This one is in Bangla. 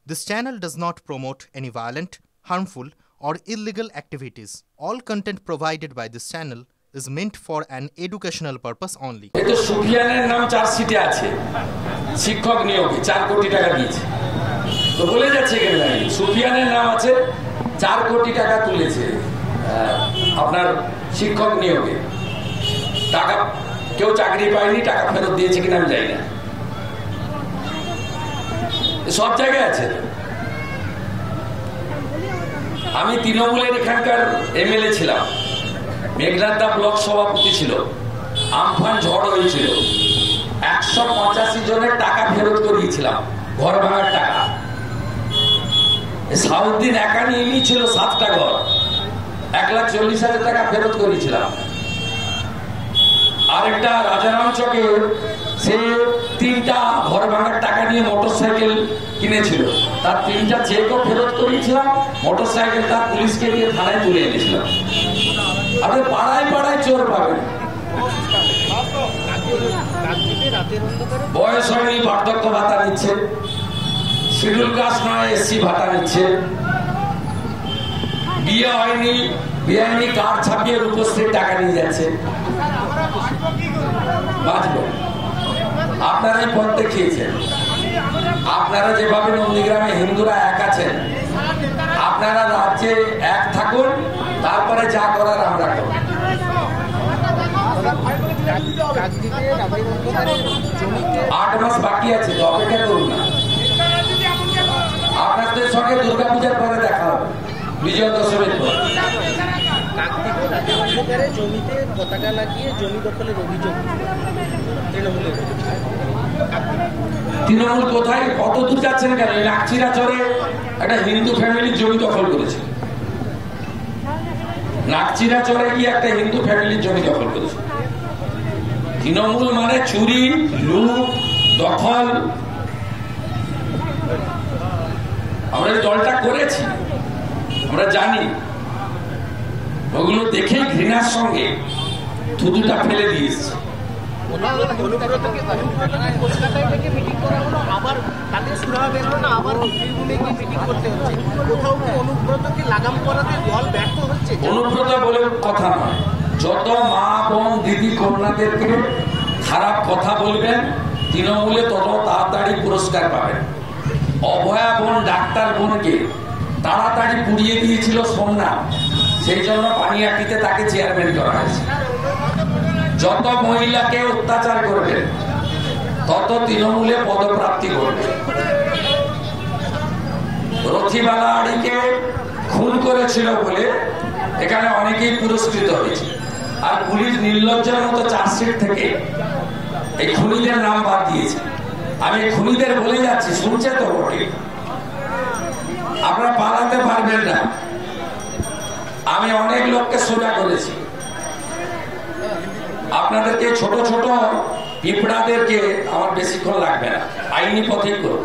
This channel does not promote any violent, harmful, or illegal activities. All content provided by this channel is meant for an educational purpose only. এটা সুফিয়ানের নাম চার্জশিটে আছে, শিক্ষক নিয়োগে 4 কোটি টাকা দিয়েছে। তো বলে যাচ্ছে কেন জানি সুফিয়ানের নাম আছে, 4 কোটি টাকা তুলেছে আপনার শিক্ষক নিয়োগে। টাকা কেউ চাকরি পায়নি, টাকা ফেরত দিয়েছে কিনা আমি জানি না, সব জায়গায় আছে। আমি তৃণমূলের এখানকার এমএলএ ছিলাম, মেঘনাদা ব্লক সভাপতি ছিল, আমফান ঝড় হয়েছিল, 185 জনের টাকা ফেরত করিয়েছিলাম, ঘর ভাঙার টাকা। সাউদ্দিন একা নিয়ে ছিল 7টা ঘর, 1,40,000 টাকা ফেরত করিয়েছিলাম। আরেকটা রাজারাম চকে সে 3টা ঘর ভাঙার টাকা নিয়ে মোটরসাইকেল কিনেছিল, তার 3টা চেকও ফেরত করিয়েছিলাম, মোটরসাইকেল তার পুলিশকে দিয়ে থানায় তুলে এনেছিলাম। আপনি পাড়ায় পাড়ায় চোর পাবেন। বয়স হয়নি বার্ধক্য ভাতা নিচ্ছে, শিডিউল কাস্ট নয় এসসি ভাতা নিচ্ছে, বিয়ে হয়নি বেআইনি কার্ড ছাপিয়ে রূপশ্রীর টাকা নিয়ে যাচ্ছে। আপনারাই পথ দেখিয়েছেন। আপনারা যেভাবে নন্দীগ্রামে হিন্দুরা এক আছেন, আপনারা রাজ্যে এক থাকুন, তারপরে যা করার আমরা করব। 8 মাস বাকি আছে, তো অপেক্ষা করুন না। আপনাদের সঙ্গে দুর্গাপূজার পরে দেখা হবে, বিজয় দশমীর পর। জমিতে পতাকা লাগিয়ে জমি দখলের অভিযোগ তৃণমূল কোথায় কত দূর যাচ্ছেন কেন? নাকচিরা চরে একটা হিন্দু ফ্যামিলির জমি দখল করেছে, নাকচিরা চরে গিয়ে একটা হিন্দু ফ্যামিলির জমি দখল করেছে। তৃণমূল মানে চুরি, লুট, দখল। আমরা এই দলটা করেছি, আমরা জানি। ওগুলো দেখেই ঘৃণার সঙ্গে থুতুটা ফেলে দিয়েছে। অনুব্রত বলে কথা নয়, যত মা বোন দিদি কন্যাদেরকে খারাপ কথা বলবেন তৃণমূলে তত তাড়াতাড়ি পুরস্কার পাবেন। অভয়া বোন ডাক্তার বোনকে তাড়াতাড়ি পুড়িয়ে দিয়েছিল সোমনাথ, সেই জন্য পানিয়াটিতে তাকে চেয়ারম্যান করা হয়েছে। যত মহিলাকে অত্যাচার করবে তত তৃণমূলে পদপ্রাপ্তি করবে। রথিবালা আড়িকে খুন করেছিল বলে এখানে অনেকেই পুরস্কৃত হয়েছে, আর পুলিশ নির্লজ্জের মতো চার্জশিট থেকে এই খুনিদের নাম বাদ দিয়েছে। আমি খুনিদের বলে যাচ্ছি, শুনছে তো বটে, আপনারা পালাতে পারবেন না। আমি অনেক লোককে সোজা করেছি, আপনাদেরকে ছোট ছোট পিঁপড়াদেরকে আমার বেশিক্ষণ লাগবে না, আইনি পথেই করব।